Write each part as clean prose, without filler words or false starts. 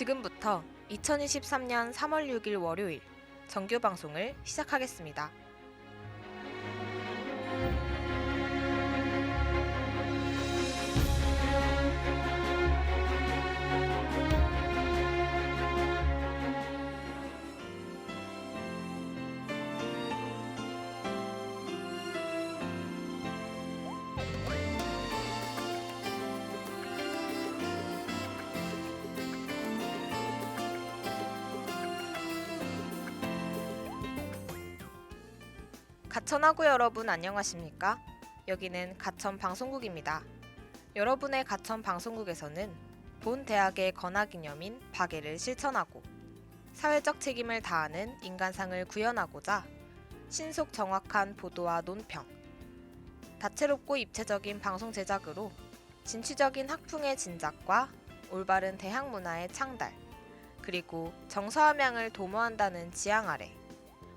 지금부터 2023년 3월 6일 월요일 정규 방송을 시작하겠습니다. 가천하구 여러분 안녕하십니까? 여기는 가천 방송국입니다. 여러분의 가천 방송국에서는 본 대학의 건화기념인 박애를 실천하고 사회적 책임을 다하는 인간상을 구현하고자 신속 정확한 보도와 논평, 다채롭고 입체적인 방송 제작으로 진취적인 학풍의 진작과 올바른 대학 문화의 창달, 그리고 정서함양을 도모한다는 지향 아래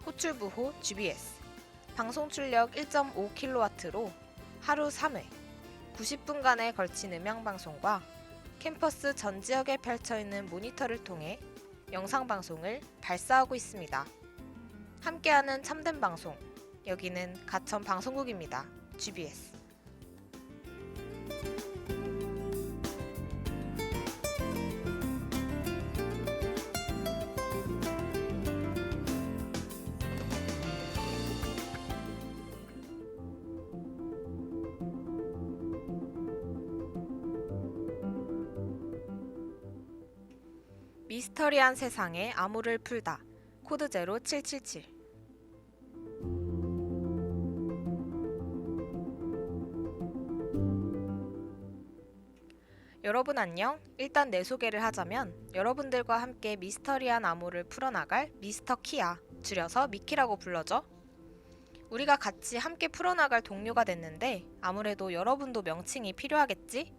호출부호 GBS 방송 출력 1.5kW로 하루 3회 90분간에 걸친 음향방송과 캠퍼스 전 지역에 펼쳐있는 모니터를 통해 영상방송을 발사하고 있습니다. 함께하는 참된 방송, 여기는 가천 방송국입니다. GBS. 미스터리한 세상의 암호를 풀다. 코드 제로 777. 여러분 안녕. 일단 내 소개를 하자면 여러분들과 함께 미스터리한 암호를 풀어나갈 미스터 키야. 줄여서 미키라고 불러줘. 우리가 같이 함께 풀어나갈 동료가 됐는데 아무래도 여러분도 명칭이 필요하겠지?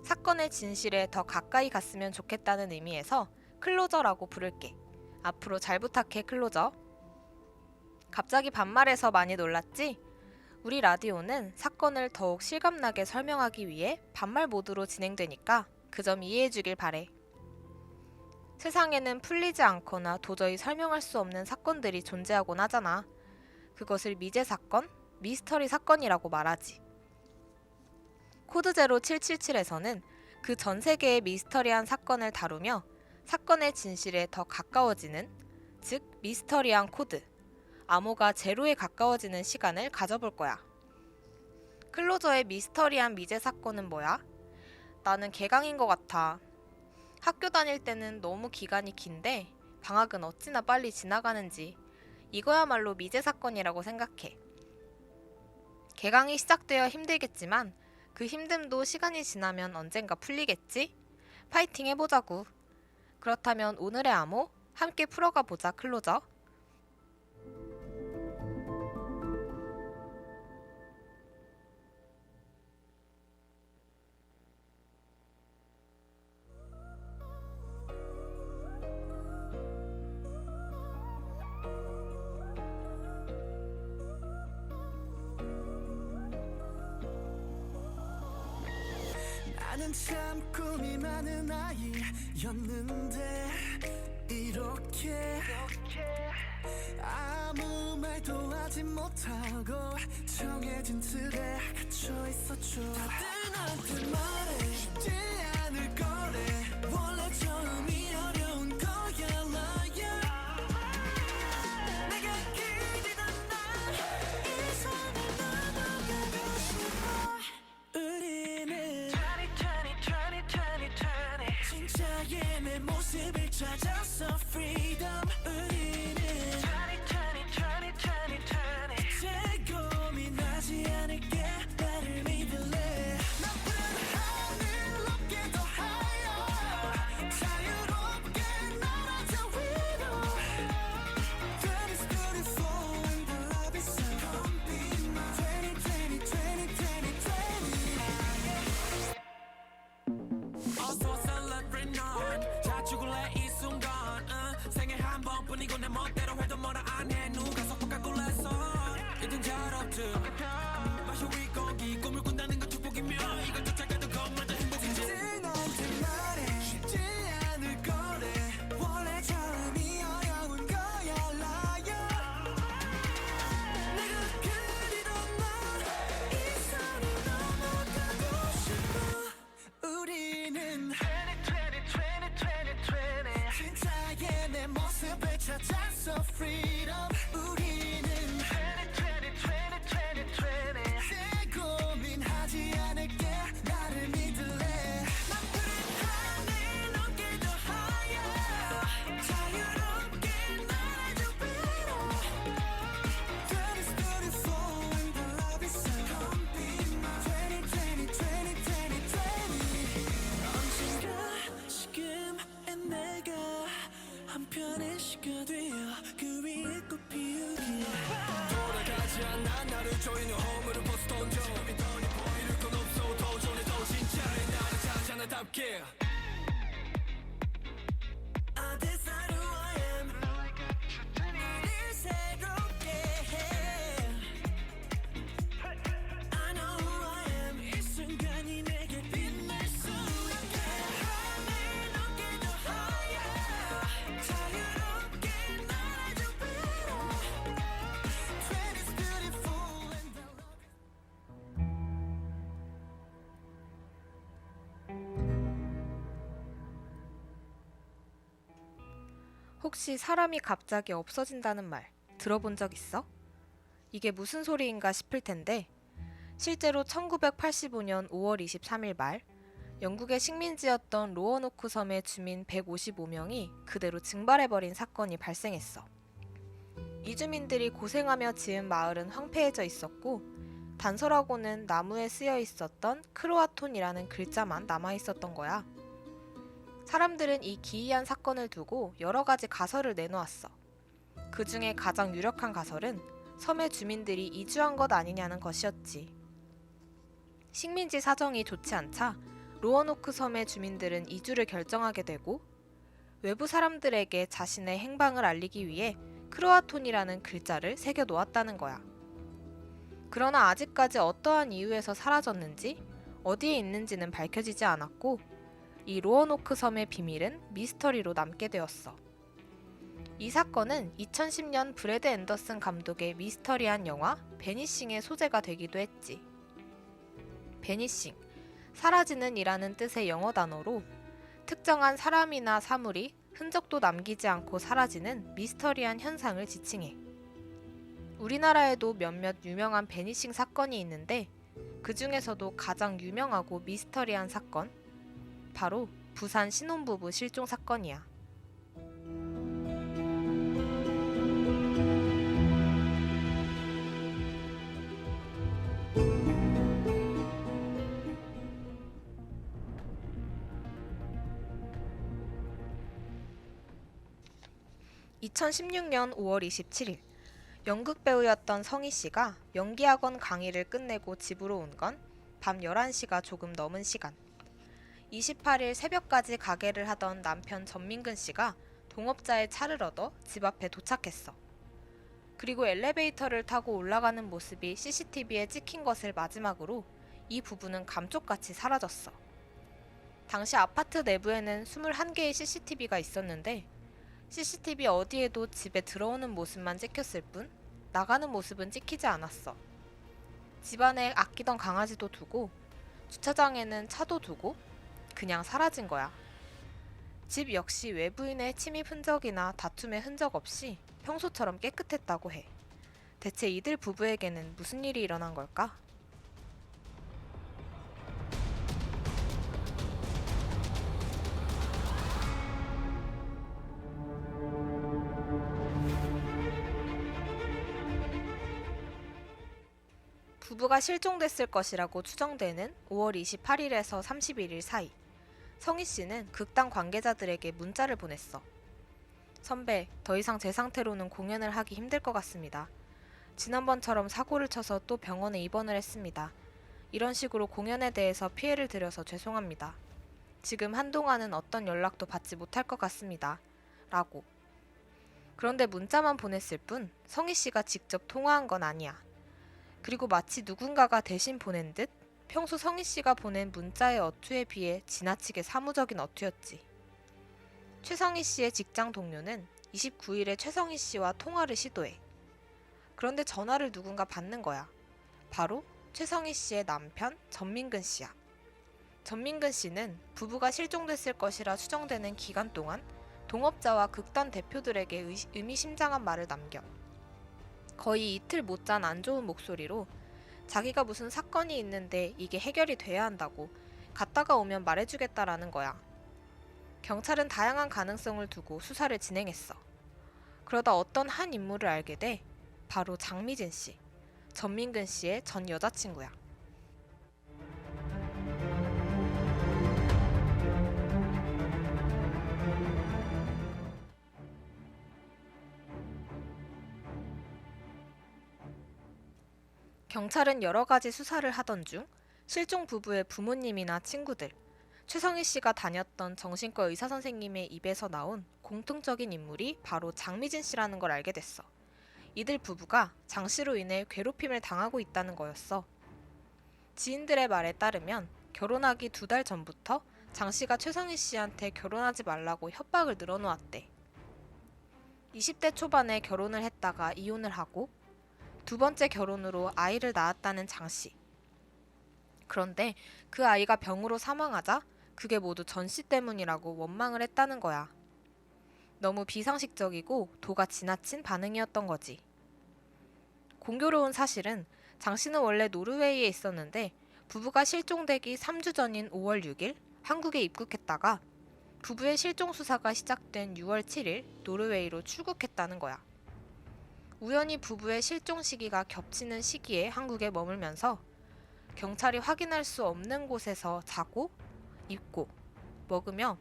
사건의 진실에 더 가까이 갔으면 좋겠다는 의미에서 클로저라고 부를게. 앞으로 잘 부탁해, 클로저. 갑자기 반말해서 많이 놀랐지? 우리 라디오는 사건을 더욱 실감나게 설명하기 위해 반말 모드로 진행되니까 그 점 이해해주길 바래. 세상에는 풀리지 않거나 도저히 설명할 수 없는 사건들이 존재하곤 하잖아. 그것을 미제 사건, 미스터리 사건이라고 말하지. 코드 제로 777에서는 그 전 세계의 미스터리한 사건을 다루며 사건의 진실에 더 가까워지는, 즉 미스터리한 코드, 암호가 제로에 가까워지는 시간을 가져볼 거야. 클로저의 미스터리한 미제 사건은 뭐야? 나는 개강인 것 같아. 학교 다닐 때는 너무 기간이 긴데 방학은 어찌나 빨리 지나가는지 이거야말로 미제 사건이라고 생각해. 개강이 시작되어 힘들겠지만 그 힘듦도 시간이 지나면 언젠가 풀리겠지? 파이팅 해보자구. 그렇다면 오늘의 암호 함께 풀어가 보자, 클로저. 나는 참 꿈이 많은 아이였는데 이렇게 아무 말도 하지 못하고 정해진 틀에 갇혀 있었죠. 다들 나한테 말해 쉽지 않을 거래. 원래 처음이 어려운 거야, 나야. 내가 기대던 날 이 손을 넘어가고 싶어. 우리는 진짜의 내 모습을 찾았어. Freedom. 우리는 이제 고민하지 않을게. 나를 믿을래. 높은 하늘 높게 더 higher. 자유롭게 날아져 위로. That is beautiful and the love is so. Come be mine. 2020. 어서 celebrate on. 자 죽을래 이 순간. 생애 한 번뿐이고 내 멋대로 해도 뭐라 안 해. 누가 속박하고 냈어. 이젠 잘 없지. 마셔 위 공기 꿈을 꾼다는 건 축복이며 이걸 쫓아가도 겁나도 행복이지. 나한테 말해 쉽지 않을 조이는 홈으로 버스 던져 잃을 건 없어 도전해도 진짜의 나를 찾아 나답게 This is who I am 나를 새롭게 해 I know who I am 이 순간이 내게 빛날 수 있게 하늘 높게 더 higher 자유롭게 날아줘 better Dream is beautiful and the love 혹시 사람이 갑자기 없어진다는 말 들어본 적 있어? 이게 무슨 소리인가 싶을 텐데 실제로 1985년 5월 23일 말 영국의 식민지였던 로어노크 섬의 주민 155명이 그대로 증발해버린 사건이 발생했어. 이주민들이 고생하며 지은 마을은 황폐해져 있었고 단서라고는 나무에 쓰여 있었던 크로아톤이라는 글자만 남아 있었던 거야. 사람들은 이 기이한 사건을 두고 여러 가지 가설을 내놓았어. 그 중에 가장 유력한 가설은 섬의 주민들이 이주한 것 아니냐는 것이었지. 식민지 사정이 좋지 않자 로어노크 섬의 주민들은 이주를 결정하게 되고 외부 사람들에게 자신의 행방을 알리기 위해 크로아톤이라는 글자를 새겨 놓았다는 거야. 그러나 아직까지 어떠한 이유에서 사라졌는지 어디에 있는지는 밝혀지지 않았고 이 로어노크 섬의 비밀은 미스터리로 남게 되었어. 이 사건은 2010년 브래드 앤더슨 감독의 미스터리한 영화 베니싱의 소재가 되기도 했지. 베니싱, 사라지는 이라는 뜻의 영어 단어로 특정한 사람이나 사물이 흔적도 남기지 않고 사라지는 미스터리한 현상을 지칭해. 우리나라에도 몇몇 유명한 베니싱 사건이 있는데 그 중에서도 가장 유명하고 미스터리한 사건, 바로 부산 신혼부부 실종 사건이야. (2016년 5월 27일) 연극 배우였던 성희 씨가 연기학원 강의를 끝내고 집으로 온 건 밤 11시가 조금 넘은 시간. 28일 새벽까지 가게를 하던 남편 전민근 씨가 동업자의 차를 얻어 집 앞에 도착했어. 그리고 엘리베이터를 타고 올라가는 모습이 CCTV에 찍힌 것을 마지막으로 이 부부는 감쪽같이 사라졌어. 당시 아파트 내부에는 21개의 CCTV가 있었는데 CCTV 어디에도 집에 들어오는 모습만 찍혔을 뿐 나가는 모습은 찍히지 않았어. 집안에 아끼던 강아지도 두고 주차장에는 차도 두고 그냥 사라진 거야. 집 역시 외부인의 침입 흔적이나 다툼의 흔적 없이 평소처럼 깨끗했다고 해. 대체 이들 부부에게는 무슨 일이 일어난 걸까? 부부가 실종됐을 것이라고 추정되는 5월 28일에서 31일 사이 성희 씨는 극단 관계자들에게 문자를 보냈어. 선배, 더 이상 제 상태로는 공연을 하기 힘들 것 같습니다. 지난번처럼 사고를 쳐서 또 병원에 입원을 했습니다. 이런 식으로 공연에 대해서 피해를 드려서 죄송합니다. 지금 한동안은 어떤 연락도 받지 못할 것 같습니다. 라고. 그런데 문자만 보냈을 뿐 성희 씨가 직접 통화한 건 아니야. 그리고 마치 누군가가 대신 보낸 듯 평소 성희 씨가 보낸 문자의 어투에 비해 지나치게 사무적인 어투였지. 최성희 씨의 직장 동료는 29일에 최성희 씨와 통화를 시도해. 그런데 전화를 누군가 받는 거야. 바로 최성희 씨의 남편 전민근 씨야. 전민근 씨는 부부가 실종됐을 것이라 추정되는 기간 동안 동업자와 극단 대표들에게 의미심장한 말을 남겨. 거의 이틀 못잔 안 좋은 목소리로 자기가 무슨 사건이 있는데 이게 해결이 돼야 한다고 갔다가 오면 말해주겠다라는 거야. 경찰은 다양한 가능성을 두고 수사를 진행했어. 그러다 어떤 한 인물을 알게 돼. 바로 장미진 씨, 전민근 씨의 전 여자친구야. 경찰은 여러 가지 수사를 하던 중 실종 부부의 부모님이나 친구들, 최성희 씨가 다녔던 정신과 의사 선생님의 입에서 나온 공통적인 인물이 바로 장미진 씨라는 걸 알게 됐어. 이들 부부가 장 씨로 인해 괴롭힘을 당하고 있다는 거였어. 지인들의 말에 따르면 결혼하기 2달 전부터 장 씨가 최성희 씨한테 결혼하지 말라고 협박을 늘어놓았대. 20대 초반에 결혼을 했다가 이혼을 하고 2번째 결혼으로 아이를 낳았다는 장 씨. 그런데 그 아이가 병으로 사망하자 그게 모두 전 씨 때문이라고 원망을 했다는 거야. 너무 비상식적이고 도가 지나친 반응이었던 거지. 공교로운 사실은 장 씨는 원래 노르웨이에 있었는데 부부가 실종되기 3주 전인 5월 6일 한국에 입국했다가 부부의 실종 수사가 시작된 6월 7일 노르웨이로 출국했다는 거야. 우연히 부부의 실종 시기가 겹치는 시기에 한국에 머물면서 경찰이 확인할 수 없는 곳에서 자고, 입고, 먹으며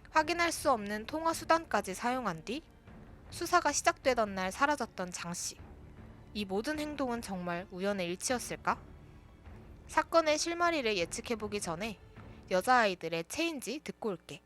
확인할 수 없는 통화 수단까지 사용한 뒤 수사가 시작되던 날 사라졌던 장 씨. 이 모든 행동은 정말 우연의 일치였을까? 사건의 실마리를 예측해보기 전에 여자아이들의 체인지 듣고 올게.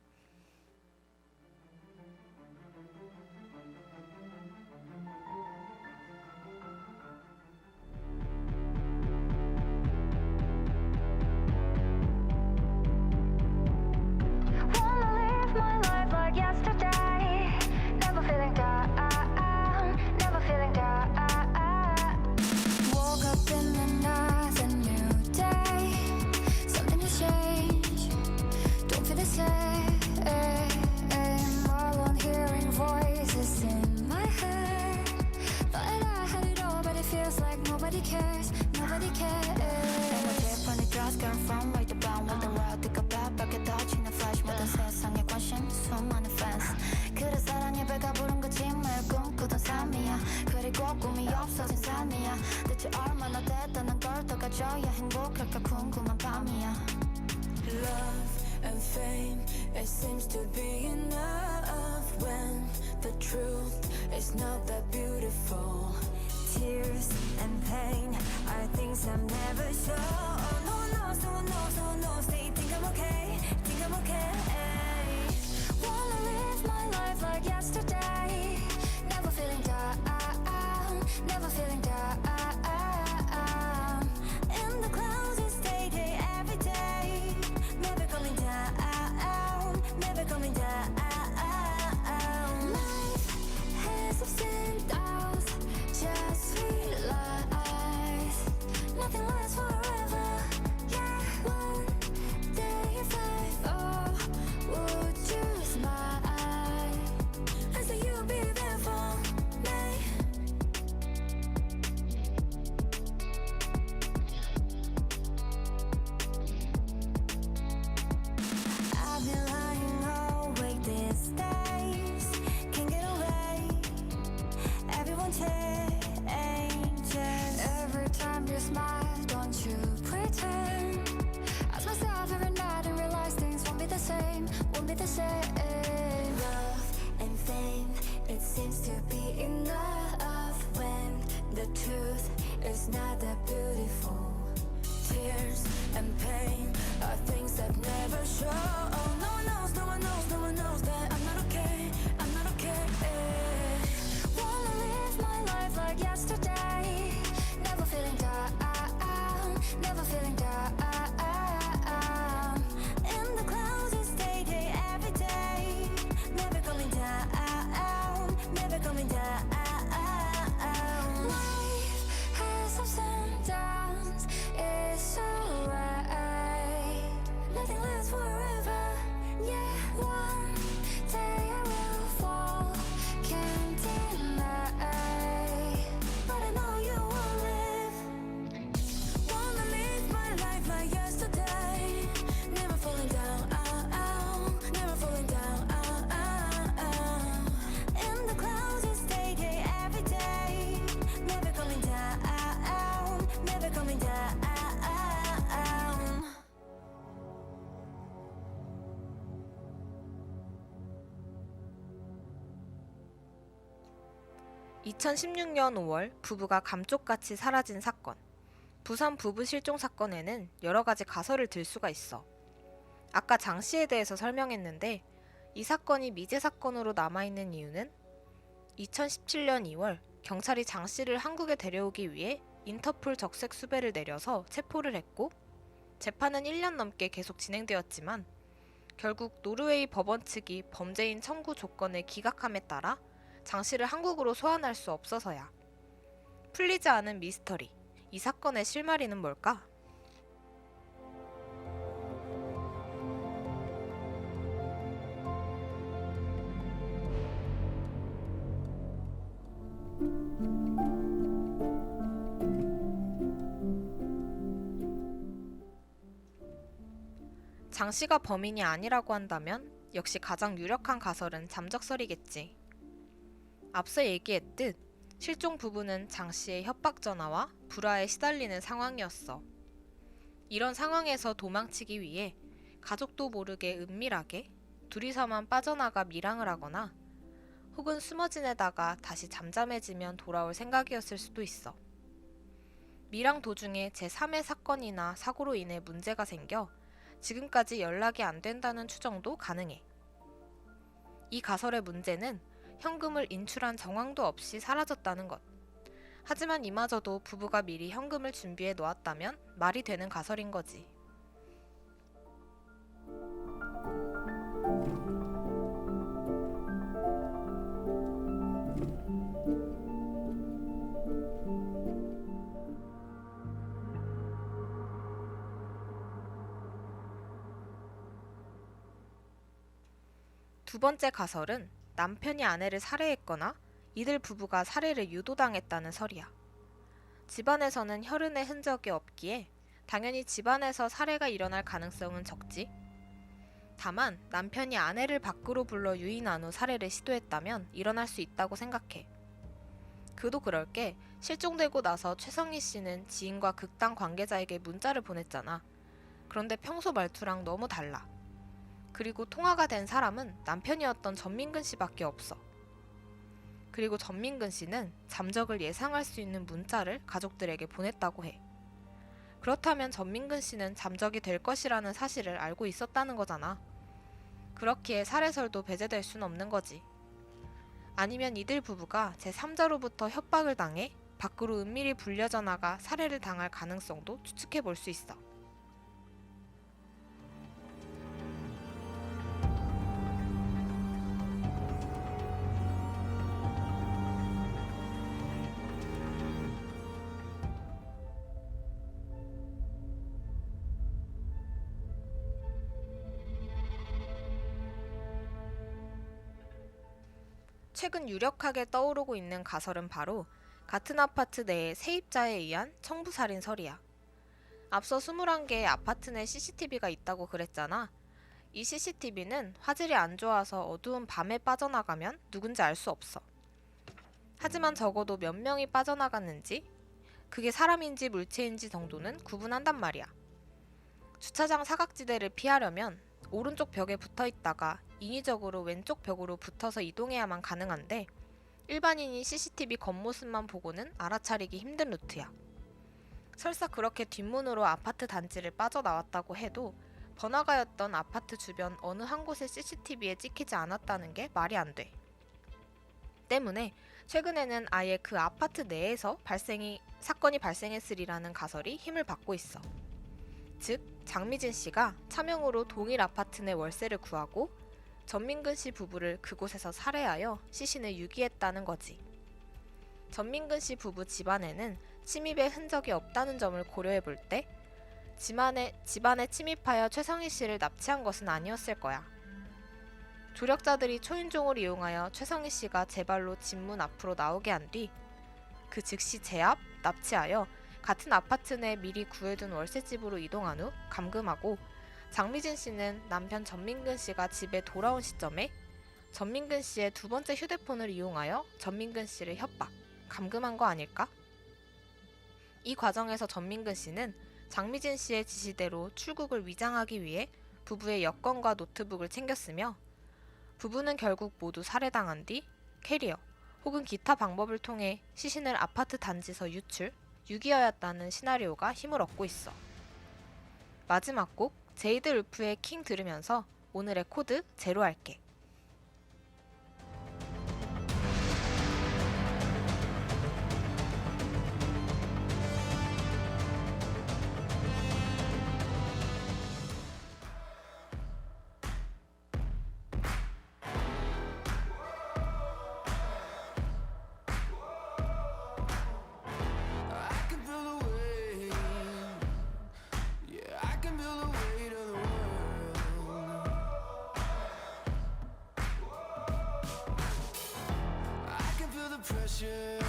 꿈이 없어진 삶이야. 대체 얼마나 됐다는 걸 더 가져야 행복할까 궁금한 밤이야. Love and fame, it seems to be enough when the truth is not that beautiful. Tears and pain are things I've never shown. No one knows, no one knows, no one knows. They think I'm okay, think I'm okay. Wanna live my life like yesterday. Never feeling down, never feeling down. In the clouds it's day every day. Never coming down, never coming down. Life has ups and downs, just realize nothing lasts forever. Yeah, one day if I fall, would you smile? I say you'll be there for me. I've been lying awake these days, can't get away. Everyone changes. Every time you smile, don't you pretend. Ask myself every night and realize things won't be the same, won't be the same. Love and fame, it seems to be enough when the truth is not that beautiful. Tears and pain are things that never show. No one knows, no one knows, no one knows that I'm not okay, I'm not okay. Wanna live my life like yesterday. Never feeling down, never feeling down. In the clouds it's day every day. Never coming down, never coming down. Life has ups and downs, it's alright. Nothing lasts forever. Yeah, one day I will fall, can't deny. But I know you will live. Wanna live my life like yesterday. Never falling down, never falling down. In the clouds it's day every day. Never coming down, never coming down. 2016년 5월 부부가 감쪽같이 사라진 사건. 부산 부부 실종 사건에는 여러 가지 가설을 들 수가 있어. 아까 장 씨에 대해서 설명했는데 이 사건이 미제 사건으로 남아있는 이유는 2017년 2월 경찰이 장 씨를 한국에 데려오기 위해 인터폴 적색 수배를 내려서 체포를 했고 재판은 1년 넘게 계속 진행되었지만 결국 노르웨이 법원 측이 범죄인 청구 조건을 기각함에 따라 장 씨를 한국으로 소환할 수 없어서야. 풀리지 않은 미스터리. 이 사건의 실마리는 뭘까? 장 씨가 범인이 아니라고 한다면 역시 가장 유력한 가설은 잠적설이겠지. 앞서 얘기했듯 실종 부부는 장 씨의 협박 전화와 불화에 시달리는 상황이었어. 이런 상황에서 도망치기 위해 가족도 모르게 은밀하게 둘이서만 빠져나가 밀항을 하거나 혹은 숨어 지내다가 다시 잠잠해지면 돌아올 생각이었을 수도 있어. 밀항 도중에 제3의 사건이나 사고로 인해 문제가 생겨 지금까지 연락이 안 된다는 추정도 가능해. 이 가설의 문제는 현금을 인출한 정황도 없이 사라졌다는 것. 하지만 이마저도 부부가 미리 현금을 준비해 놓았다면 말이 되는 가설인 거지. 두 번째 가설은 남편이 아내를 살해했거나 이들 부부가 살해를 유도당했다는 설이야. 집안에서는 혈흔의 흔적이 없기에 당연히 집안에서 살해가 일어날 가능성은 적지. 다만 남편이 아내를 밖으로 불러 유인한 후 살해를 시도했다면 일어날 수 있다고 생각해. 그도 그럴 게 실종되고 나서 최성희 씨는 지인과 극단 관계자에게 문자를 보냈잖아. 그런데 평소 말투랑 너무 달라. 그리고 통화가 된 사람은 남편이었던 전민근 씨밖에 없어. 그리고 전민근 씨는 잠적을 예상할 수 있는 문자를 가족들에게 보냈다고 해. 그렇다면 전민근 씨는 잠적이 될 것이라는 사실을 알고 있었다는 거잖아. 그렇기에 살해설도 배제될 순 없는 거지. 아니면 이들 부부가 제3자로부터 협박을 당해 밖으로 은밀히 불려져 나가 살해를 당할 가능성도 추측해 볼 수 있어. 최근 유력하게 떠오르고 있는 가설은 바로 같은 아파트 내의 세입자에 의한 청부살인설이야. 앞서 21개의 아파트 내 CCTV가 있다고 그랬잖아. 이 CCTV는 화질이 안 좋아서 어두운 밤에 빠져나가면 누군지 알 수 없어. 하지만 적어도 몇 명이 빠져나갔는지, 그게 사람인지 물체인지 정도는 구분한단 말이야. 주차장 사각지대를 피하려면 오른쪽 벽에 붙어 있다가 인위적으로 왼쪽 벽으로 붙어서 이동해야만 가능한데 일반인이 CCTV 겉모습만 보고는 알아차리기 힘든 루트야. 설사 그렇게 뒷문으로 아파트 단지를 빠져나왔다고 해도 번화가였던 아파트 주변 어느 한 곳의 CCTV에 찍히지 않았다는 게 말이 안 돼. 때문에 최근에는 아예 그 아파트 내에서 사건이 발생했으리라는 가설이 힘을 받고 있어. 즉, 장미진 씨가 차명으로 동일 아파트 내 월세를 구하고 전민근 씨 부부를 그곳에서 살해하여 시신을 유기했다는 거지. 전민근 씨 부부 집안에는 침입의 흔적이 없다는 점을 고려해 볼 때 집안에 침입하여 최성희 씨를 납치한 것은 아니었을 거야. 조력자들이 초인종을 이용하여 최성희 씨가 제 발로 집 문 앞으로 나오게 한 뒤 그 즉시 제압, 납치하여 같은 아파트 내 미리 구해둔 월세집으로 이동한 후 감금하고 장미진 씨는 남편 전민근 씨가 집에 돌아온 시점에 전민근 씨의 두 번째 휴대폰을 이용하여 전민근 씨를 협박, 감금한 거 아닐까? 이 과정에서 전민근 씨는 장미진 씨의 지시대로 출국을 위장하기 위해 부부의 여권과 노트북을 챙겼으며 부부는 결국 모두 살해당한 뒤 캐리어 혹은 기타 방법을 통해 시신을 아파트 단지에서 유출, 6이어였다는 시나리오가 힘을 얻고 있어. 마지막 곡 제이드 울프의 킹 들으면서 오늘의 코드 제로 할게. I can feel the weight. Yeah, I can feel the weight of the world. I can feel the pressure.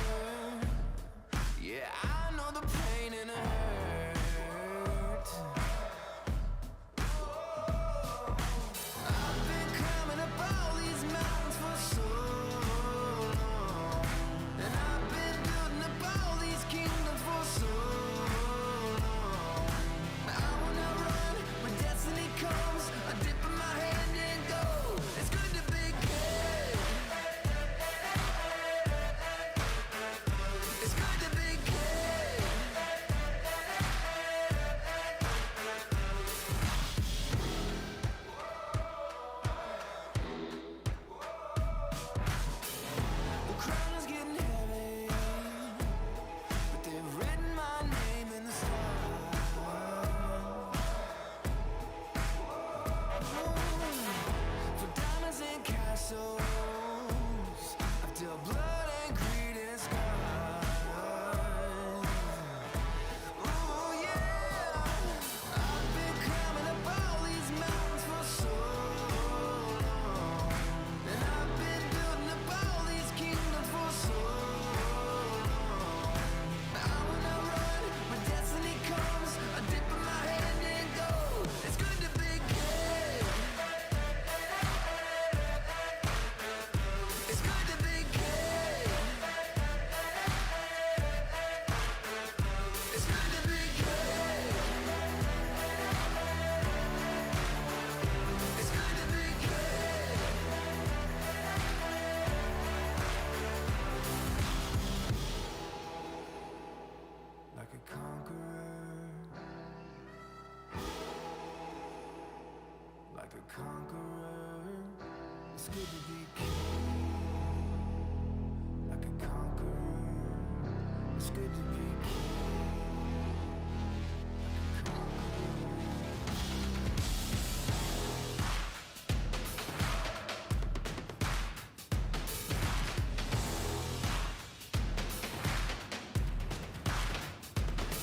Yeah, I know the pain and the hurt. I've been climbing up all these mountains for so long, and I've been building up all these kingdoms for so long. I will not run when destiny comes. I dip in my hand and go. It's good to be good. It's good to be good. The crown is getting heavy, but they've written my name in the stars. For diamonds and castles, I've dealt blood and greed and scars. Ooh, yeah. I've been climbing up all these mountains for so long, and I've been building up all these kingdoms for so long. I will not run when destiny comes. I dip in my hand and go. It's good to be good. It's good to be good. It's good to be good. It's good to be good. Like a conqueror. Like a conqueror. It's good to be king. Like a conqueror. It's good to be king. Like a conqueror.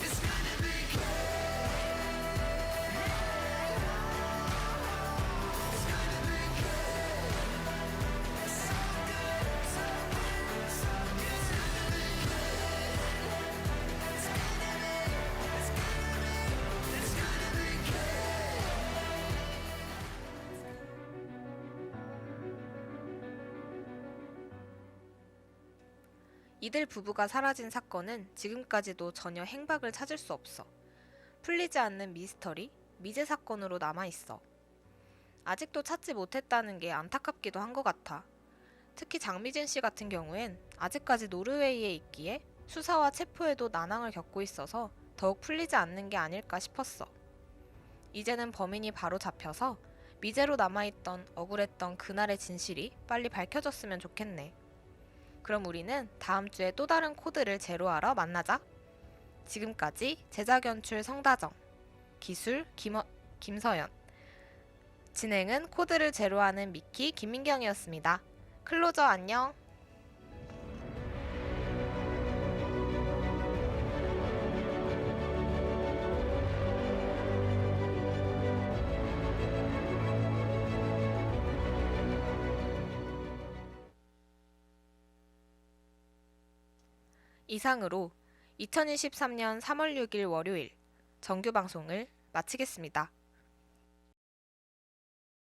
It's good to be good. It's good to be good. It's so good, so good, so good. It's good to be good. It's good to be, it's good to be, it's good to be good. 이들 부부가 사라진 사건은 지금까지도 전혀 행박을 찾을 수 없어. 풀리지 않는 미스터리, 미제 사건으로 남아있어. 아직도 찾지 못했다는 게 안타깝기도 한 것 같아. 특히 장미진 씨 같은 경우엔 아직까지 노르웨이에 있기에 수사와 체포에도 난항을 겪고 있어서 더욱 풀리지 않는 게 아닐까 싶었어. 이제는 범인이 바로 잡혀서 미제로 남아있던 억울했던 그날의 진실이 빨리 밝혀졌으면 좋겠네. 그럼 우리는 다음 주에 또 다른 코드를 제로하러 만나자. 지금까지 제작 연출 성다정, 기술 김서연, 진행은 코드를 제로하는 미키 김민경이었습니다. 클로저 안녕. 이상으로 2023년 3월 6일 월요일 정규 방송을 마치겠습니다.